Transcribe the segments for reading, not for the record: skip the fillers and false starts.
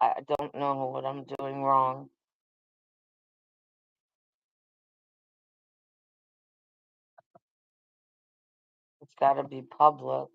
I don't know what I'm doing wrong. It's got to be public.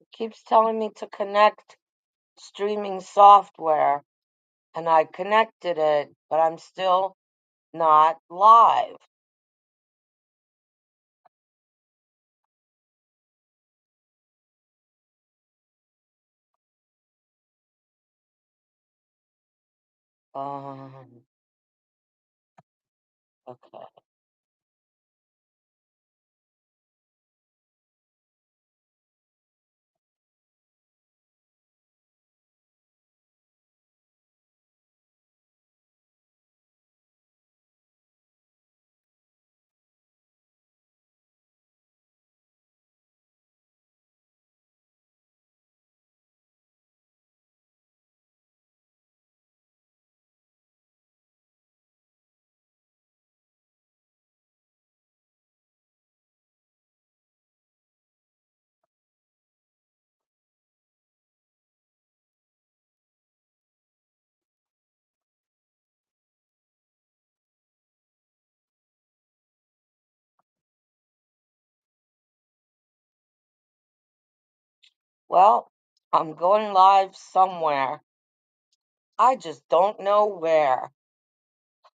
It keeps telling me to connect streaming software, and I connected it, but I'm still not live. Um, okay. Well, I'm going live somewhere. I just don't know where.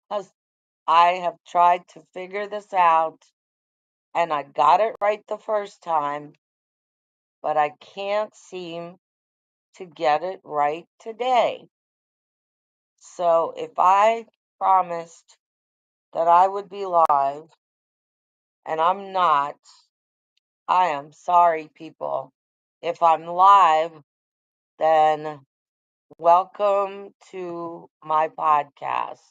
'Cause I have tried to figure this out, and I got it right the first time, but I can't seem to get it right today. So if I promised that I would be live and I'm not, I am sorry, people. If I'm live, then welcome to my podcast.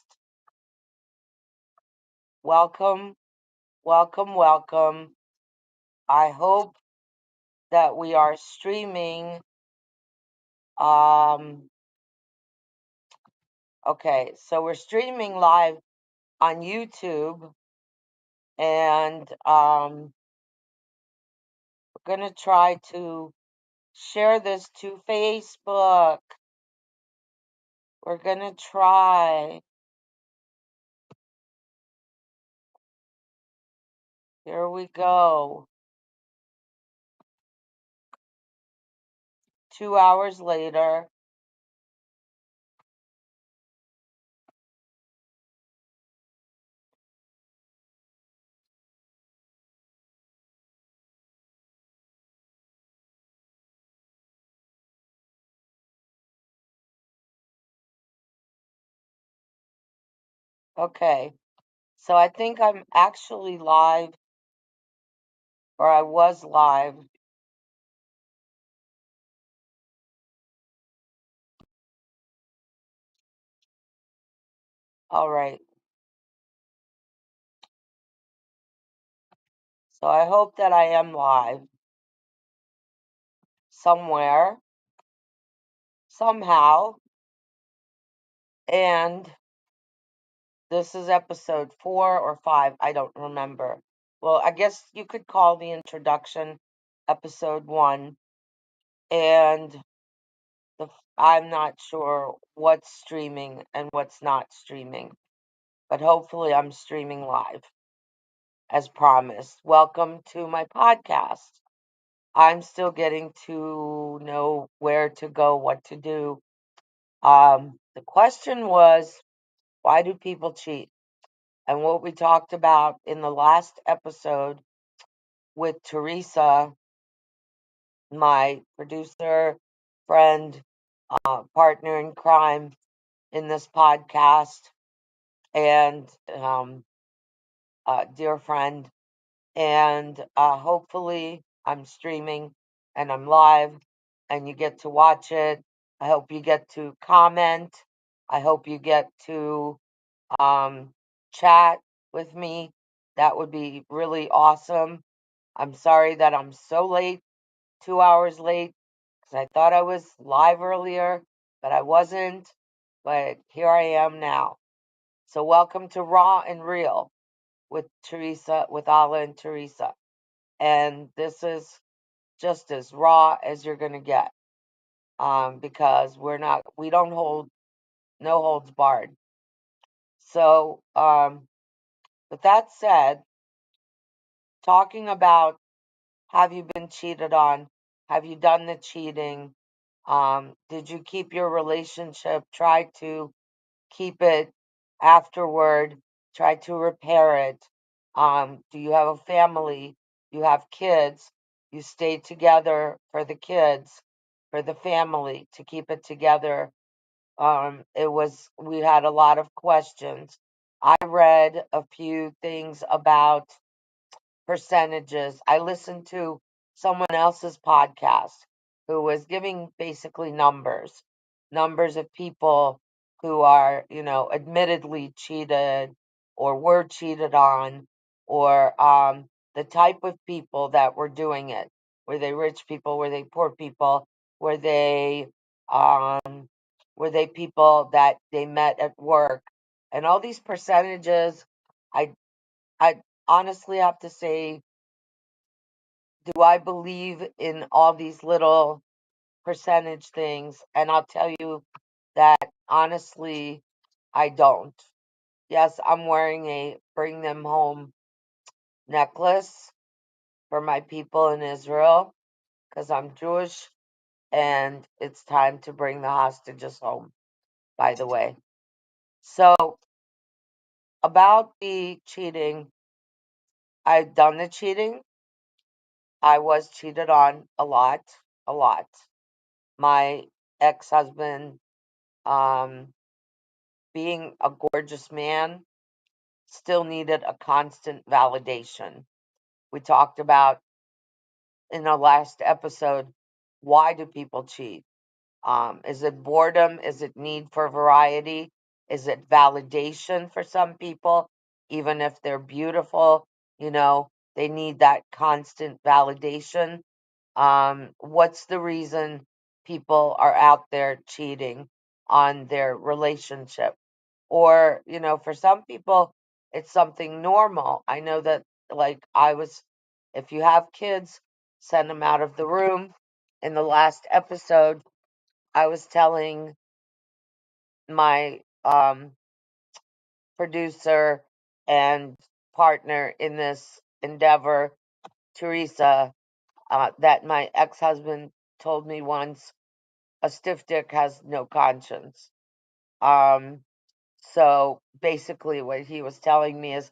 Welcome, welcome, welcome. I hope that we are streaming. Um, okay, so we're streaming live on YouTube, and we're gonna try to share this to Facebook. We're gonna try. Here we go. 2 hours later. Okay, so I think I'm actually live, or I was live. All right. So I hope that I am live somewhere, somehow. And this is episode 4 or 5. I don't remember. Well, I guess you could call the introduction episode 1. And I'm not sure what's streaming and what's not streaming. But hopefully I'm streaming live as promised. Welcome to my podcast. I'm still getting to know where to go, what to do. The question was, why do people cheat? And what we talked about in the last episode with Teresa, my producer, friend, partner in crime in this podcast, and dear friend. And hopefully I'm streaming and I'm live and you get to watch it. I hope you get to comment. I hope you get to chat with me. That would be really awesome. I'm sorry that I'm so late, 2 hours late, because I thought I was live earlier, but I wasn't. But here I am now. So welcome to Raw and Real. with Teresa, with Alla and Teresa. And this is just as raw as you're going to get, because we don't hold, no holds barred. So, with that said, talking about, have you been cheated on? Have you done the cheating? Did you keep your relationship? Try to keep it afterward. Try to repair it. Do you have a family? You have kids. You stayed together for the kids, for the family, to keep it together. We had a lot of questions. I read a few things about percentages. I listened to someone else's podcast who was giving basically numbers of people who are, admittedly cheated or were cheated on, or the type of people that were doing it. Were they rich people? Were they poor people? Were they um, were they people that they met at work? And all these percentages, I I honestly have to say, do I believe in all these little percentage things? And I'll tell you that honestly, I don't. Yes, I'm wearing a Bring Them Home necklace for my people in Israel because I'm Jewish, and it's time to bring the hostages home, by the way. So, about the cheating, I've done the cheating. I was cheated on a lot, a lot. My ex-husband, um, being a gorgeous man, still needed a constant validation. We talked about in the last episode, why do people cheat? Is it boredom? Is it need for variety? Is it validation for some people? Even if they're beautiful, they need that constant validation. What's the reason people are out there cheating on their relationship? Or, for some people, it's something normal. I know that, like, if you have kids, send them out of the room. In the last episode, I was telling my producer and partner in this endeavor, Teresa, that my ex husband told me once, a stiff dick has no conscience. Um, so basically, what he was telling me is,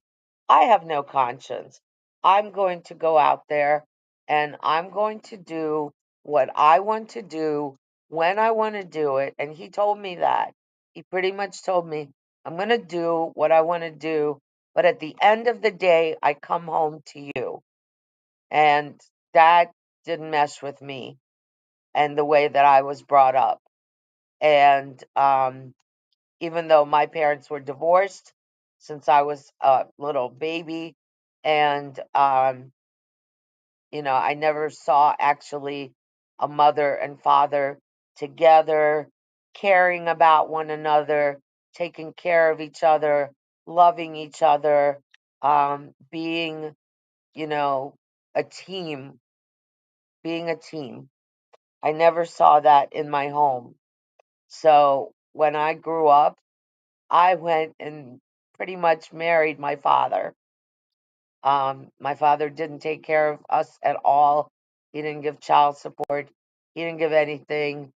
I have no conscience. I'm going to go out there and I'm going to do what I want to do when I want to do it. And he told me that. He pretty much told me, I'm going to do what I want to do. But at the end of the day, I come home to you. And that didn't mesh with me and the way that I was brought up. And even though my parents were divorced since I was a little baby, and I never saw actually a mother and father together, caring about one another, taking care of each other, loving each other, being, you know, a team, being a team. I never saw that in my home. So when I grew up, I went and pretty much married my father. My father didn't take care of us at all. He didn't give child support. He didn't give anything,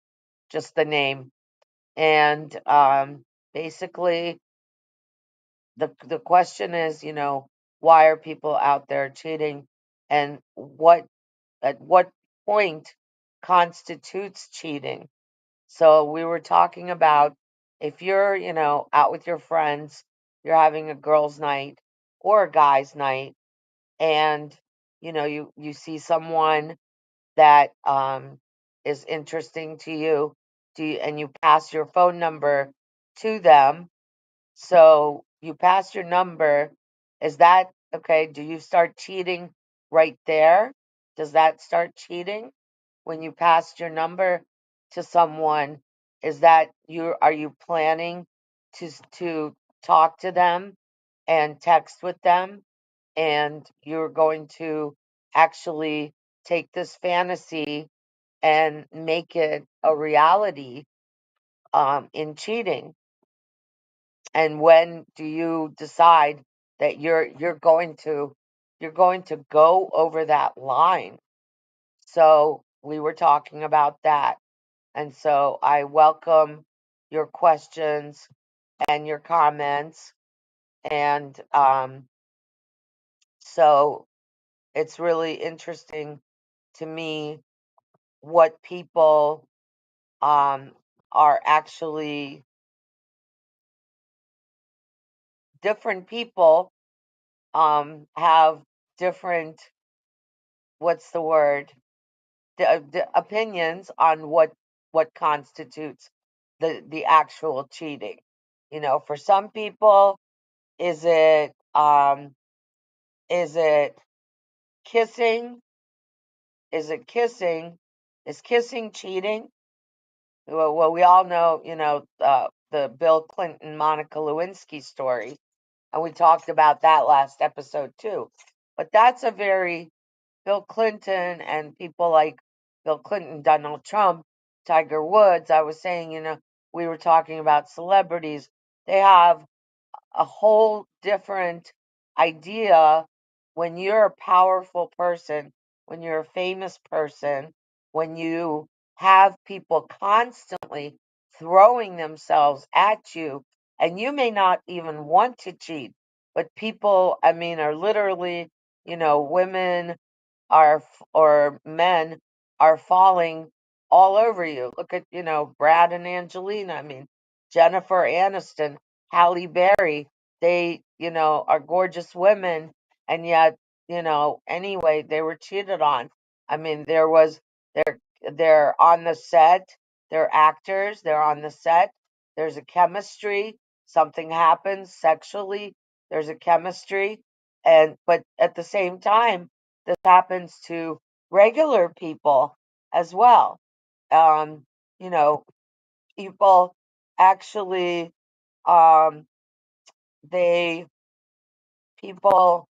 just the name. And basically, the question is, why are people out there cheating, and at what point constitutes cheating? So we were talking about, if you're, out with your friends, you're having a girls' night or a guys' night, and you see someone that is interesting to you, and you pass your phone number to them. So you pass your number. Is that okay? Do you start cheating right there? Does that start cheating when you passed your number to someone? Is that are you planning to talk to them and text with them? and you're going to actually take this fantasy and make it a reality in cheating. And when do you decide that you're going to go over that line? So we were talking about that. And so I welcome your questions and your comments. And so it's really interesting to me what people um, are actually, different people have different, what's the word, the opinions on what constitutes the actual cheating. For some people, is it is it kissing? Is it kissing? Is kissing cheating? Well, we all know, the Bill Clinton Monica Lewinsky story, and we talked about that last episode too. But that's a very Bill Clinton and people like Bill Clinton, Donald Trump, Tiger Woods. I was saying, we were talking about celebrities. They have a whole different idea when you're a powerful person, when you're a famous person, when you have people constantly throwing themselves at you, and you may not even want to cheat, but people, I mean, are literally, women or men are falling all over you. Look at, Brad and Angelina. I mean, Jennifer Aniston, Halle Berry, they, are gorgeous women, and yet, anyway, they were cheated on. I mean, they're they're on the set, they're actors, they're on the set. There's a chemistry, something happens sexually, there's a chemistry, and but at the same time, this happens to regular people as well. Um, you know, People actually, um, they, people,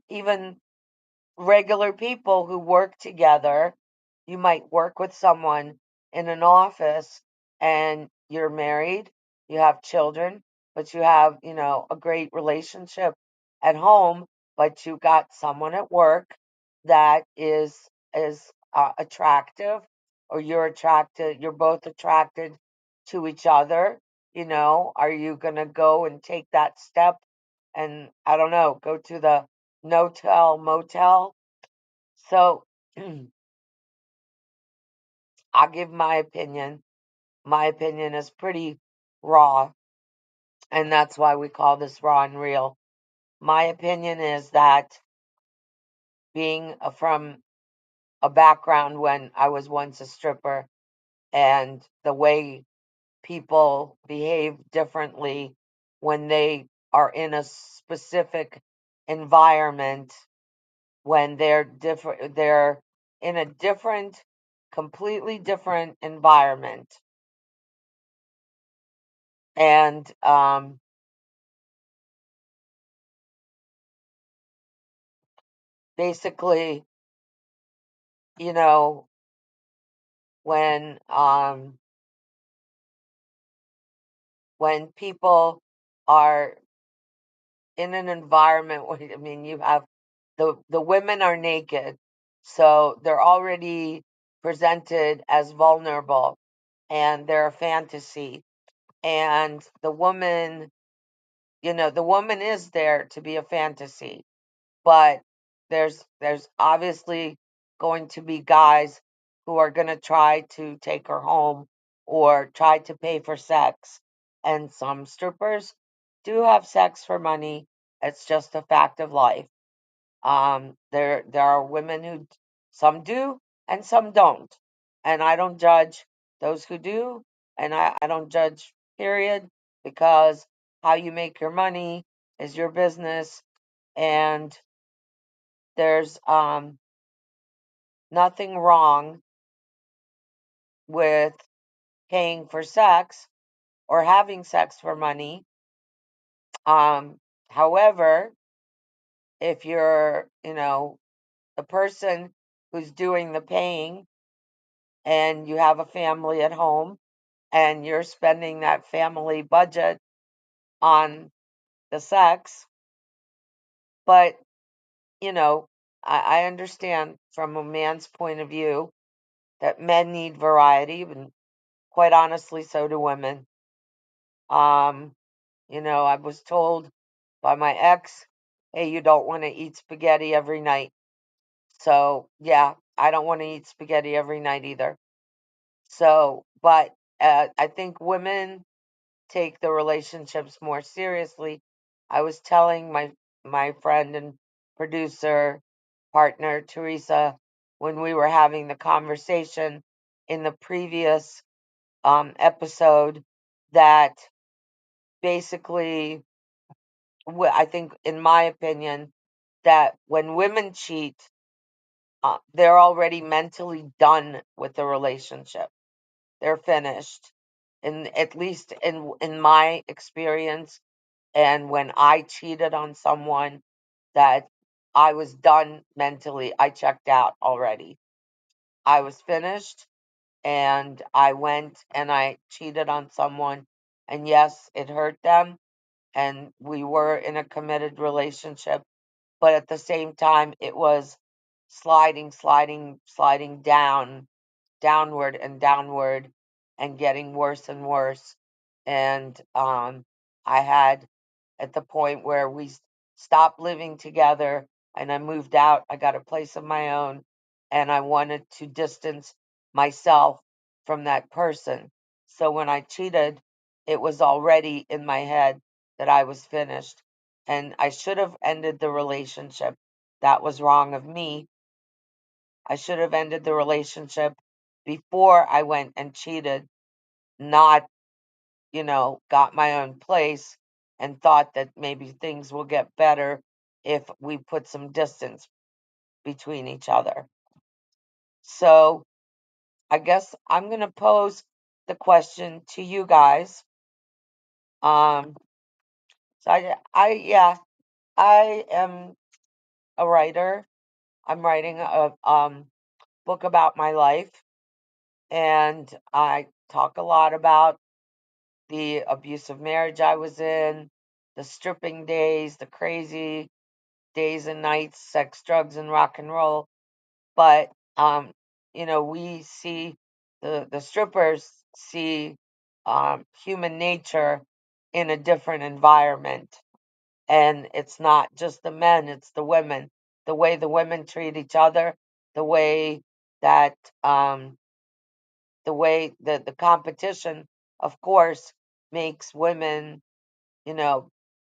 even regular people who work together. You might work with someone in an office and you're married, you have children, but you have, a great relationship at home, but you got someone at work that is attractive, or you're both attracted to each other. Are you going to go and take that step and, I don't know, go to the no tell motel? So I'll give my opinion. My opinion is pretty raw, and that's why we call this raw and real. My opinion is that, being from a background when I was once a stripper, and the way people behave differently when they are in a specific environment, when they're in a completely different environment. And basically, you know, when when people are in an environment where, I mean, you have the women are naked, so they're already presented as vulnerable, and they're a fantasy. And the woman is there to be a fantasy, but there's obviously going to be guys who are going to try to take her home or try to pay for sex. And some strippers do have sex for money. It's just a fact of life. There are women who, some do and some don't, and I don't judge those who do, and I don't judge, period, because how you make your money is your business. And there's nothing wrong with paying for sex or having sex for money. Um, However, if you're, the person who's doing the paying and you have a family at home and you're spending that family budget on the sex. But, you know, I understand from a man's point of view that men need variety, and quite honestly, so do women. Um, I was told by my ex, hey, you don't want to eat spaghetti every night. So, yeah, I don't want to eat spaghetti every night either. So, but I think women take the relationships more seriously. I was telling my friend and producer partner Teresa when we were having the conversation in the previous episode that basically, I think, in my opinion, that when women cheat, they're already mentally done with the relationship. They're finished. And at least in my experience, and when I cheated on someone, that I was done mentally. I checked out already. I was finished, and I went and I cheated on someone, and yes, it hurt them, and we were in a committed relationship, but at the same time, it was sliding downward and downward, and getting worse and worse. And I had, at the point where we stopped living together and I moved out, I got a place of my own, and I wanted to distance myself from that person. So when I cheated, it was already in my head that I was finished, and I should have ended the relationship. That was wrong of me. I should have ended the relationship before I went and cheated, not, got my own place and thought that maybe things will get better if we put some distance between each other. So I guess I'm going to pose the question to you guys. Um, yeah, I am a writer. I'm writing a book about my life, and I talk a lot about the abusive marriage I was in, the stripping days, the crazy days and nights, sex, drugs, and rock and roll. But we see the strippers see human nature in a different environment, and it's not just the men; it's the women. The way the women treat each other, the way that the competition, of course, makes women, you know,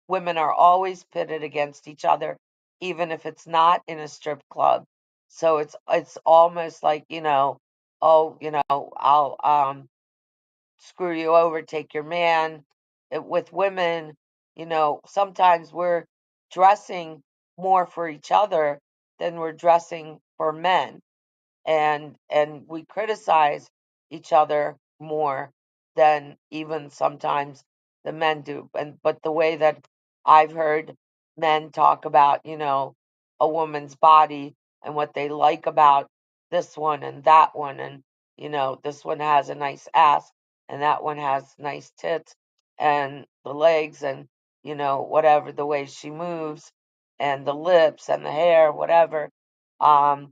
women are always pitted against each other, even if it's not in a strip club. So it's almost like, oh, I'll screw you over, take your man. With women, sometimes we're dressing more for each other than we're dressing for men, and we criticize each other more than even sometimes the men do. But the way that I've heard men talk about, a woman's body and what they like about this one and that one, and this one has a nice ass and that one has nice tits and the legs, and whatever, the way she moves and the lips and the hair, whatever. um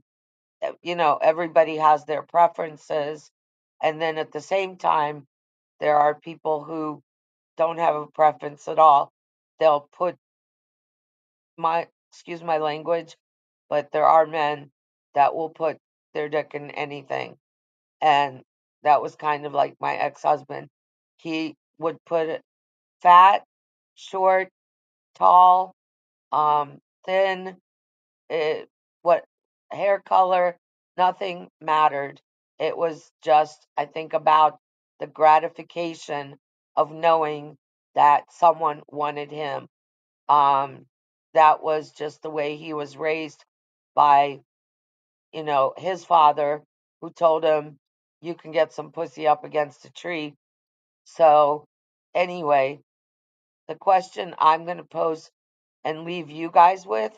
Everybody has their preferences. And then at the same time, there are people who don't have a preference at all. They'll put excuse my language, but there are men that will put their dick in anything. And that was kind of like my ex-husband. He would put it fat, short, tall, thin, what hair color, nothing mattered. It was just, I think, about the gratification of knowing that someone wanted him. Um, that was just the way he was raised by, his father, who told him, you can get some pussy up against a tree. So, anyway, the question I'm going to pose and leave you guys with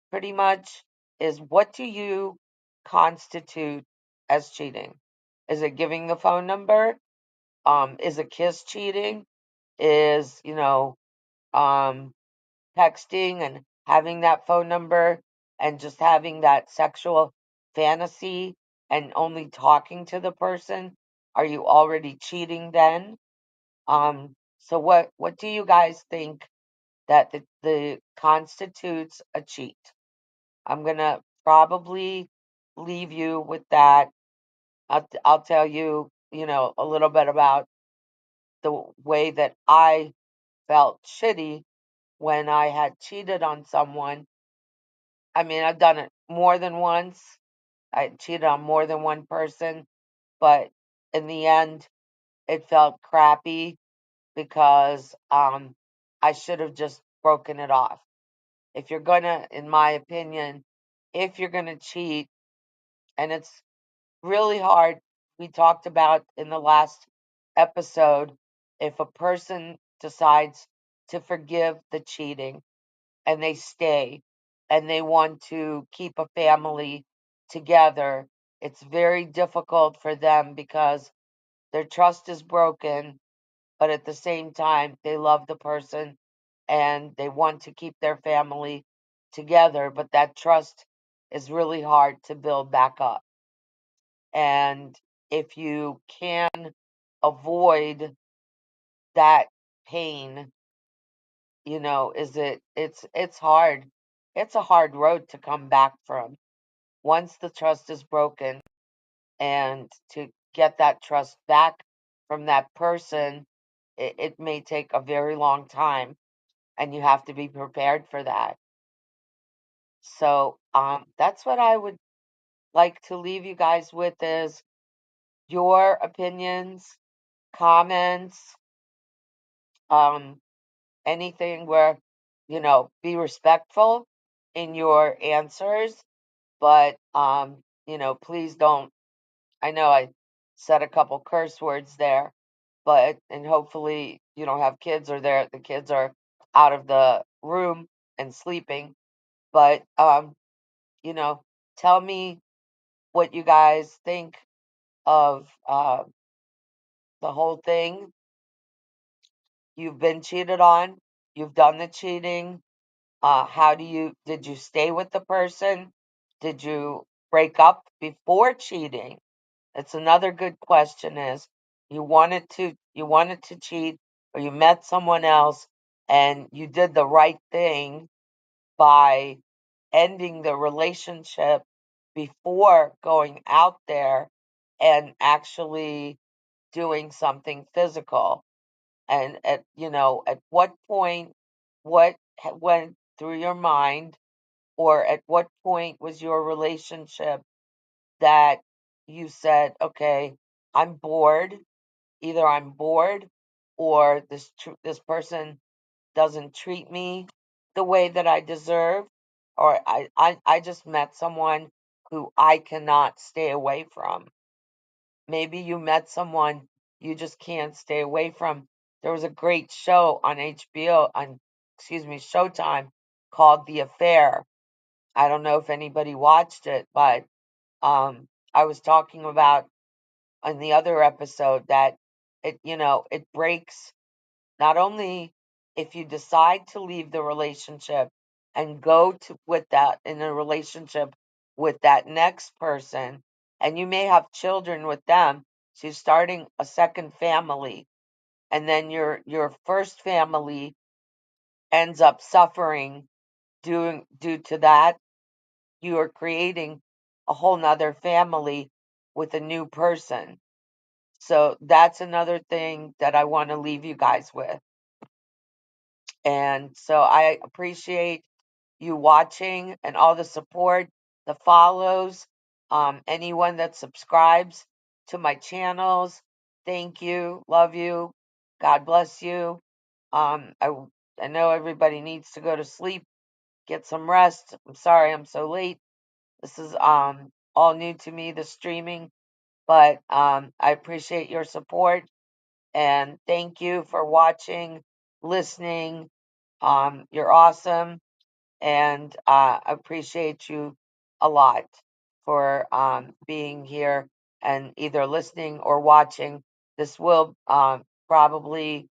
pretty much is, what do you constitute as cheating? Is it giving the phone number? Is a kiss cheating? Is, um, texting and having that phone number and just having that sexual fantasy and only talking to the person? Are you already cheating then? So what do you guys think that the constitutes a cheat? I'm gonna probably leave you with that. I'll tell you, a little bit about the way that I felt shitty when I had cheated on someone. I mean, I've done it more than once. I cheated on more than one person, but in the end, it felt crappy because I should have just broken it off. If you're gonna, in my opinion, if you're gonna cheat, and it's really hard, we talked about in the last episode, if a person decides to forgive the cheating and they stay and they want to keep a family together, it's very difficult for them because their trust is broken, but at the same time, they love the person and they want to keep their family together, but that trust is really hard to build back up. And if you can avoid that pain, it's hard. It's a hard road to come back from. Once the trust is broken, and to get that trust back from that person, it may take a very long time, and you have to be prepared for that. So, that's what I would like to leave you guys with, is your opinions, comments, um, anything where, be respectful in your answers, but, please don't. I know I said a couple curse words there, but, and hopefully you don't have kids, or the kids are out of the room and sleeping, but, you know, tell me what you guys think of the whole thing. You've been cheated on. You've done the cheating. Did you stay with the person? Did you break up before cheating? That's another good question, is you wanted to cheat, or you met someone else and you did the right thing by ending the relationship before going out there and actually doing something physical. And at what point, what went through your mind, or at what point was your relationship that you said, okay, I'm bored. Either I'm bored, or this person doesn't treat me the way that I deserve, or I just met someone who I cannot stay away from. Maybe you met someone you just can't stay away from. There was a great show on HBO, excuse me, Showtime, called The Affair. I don't know if anybody watched it, but I was talking about in the other episode that it breaks, not only if you decide to leave the relationship and go to with that in a relationship with that next person, and you may have children with them, so you're starting a second family, and then your first family ends up suffering due to that. You are creating a whole nother family with a new person. So that's another thing that I want to leave you guys with. And so I appreciate you watching and all the support, the follows, anyone that subscribes to my channels. Thank you. Love you. God bless you. I know everybody needs to go to sleep, get some rest. I'm sorry I'm so late. This is all new to me, the streaming, but I appreciate your support, and thank you for watching, listening. You're awesome. and appreciate you a lot for being here and either listening or watching. This will probably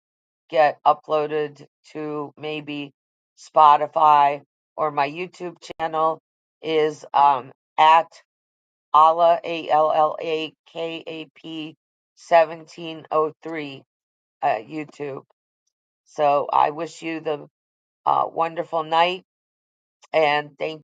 get uploaded to maybe Spotify, or my YouTube channel is at Alla ALLAKAP 1703 YouTube. So I wish you the wonderful night, and thank